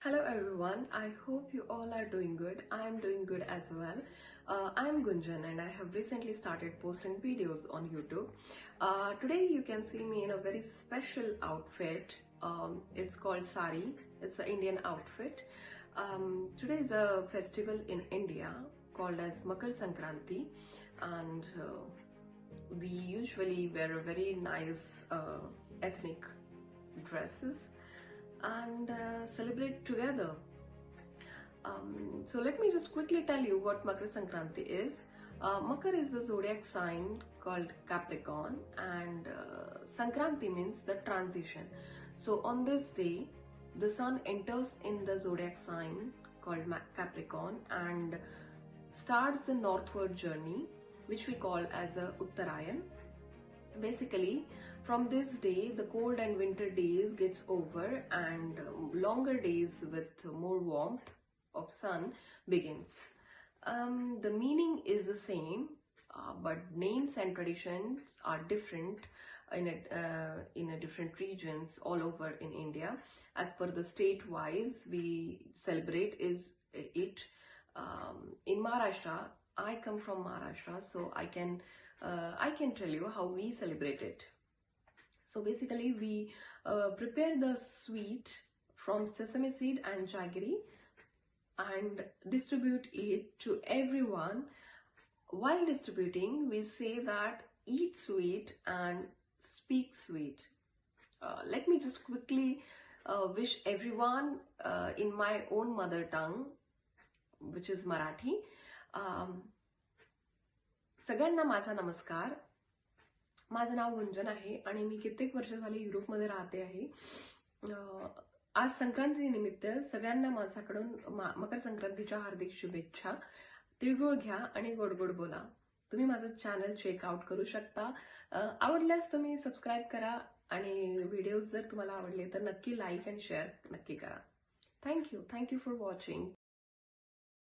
Hello everyone, I hope you all are doing good. I am doing good as well. I am Gunjan and I have recently started posting videos on YouTube. Today you can see me in a very special outfit. It's called sari. It's an Indian outfit. Today is a festival in India called as Makar Sankranti, and we usually wear a very nice ethnic dresses and celebrate together. So let me just quickly tell you what Makar Sankranti is. Makar is the zodiac sign called Capricorn, and Sankranti means the transition. So on this day, the sun enters in the zodiac sign called Capricorn and starts the northward journey, which we call as a Uttarayan. Basically, from this day the cold and winter days gets over and longer days with more warmth of sun begins. The meaning is the same, but names and traditions are different in a different regions all over in India. As per the state wise we celebrate is it. In Maharashtra, I come from Maharashtra, so I can tell you how we celebrate it. So basically we prepare the sweet from sesame seed and jaggery and distribute it to everyone. While distributing, we say that eat sweet and speak sweet. Let me just quickly wish everyone in my own mother tongue, which is Marathi. सगळ्यांना माझा नमस्कार. माझं नाव गुंजन आहे आणि मी कित्येक वर्ष झाले युरोपमध्ये राहते आहे. आज संक्रांती निमित्त सगळ्यांना माझ्याकडून मकर संक्रांतीच्या हार्दिक शुभेच्छा. तिळगुळ घ्या आणि गोड गोड बोला. तुम्ही माझं चॅनल चेकआउट करू शकता. आवडल्यास तुम्ही सबस्क्राईब करा आणि व्हिडिओज जर तुम्हाला आवडले तर नक्की लाईक आणि शेअर नक्की करा. Thank you for watching.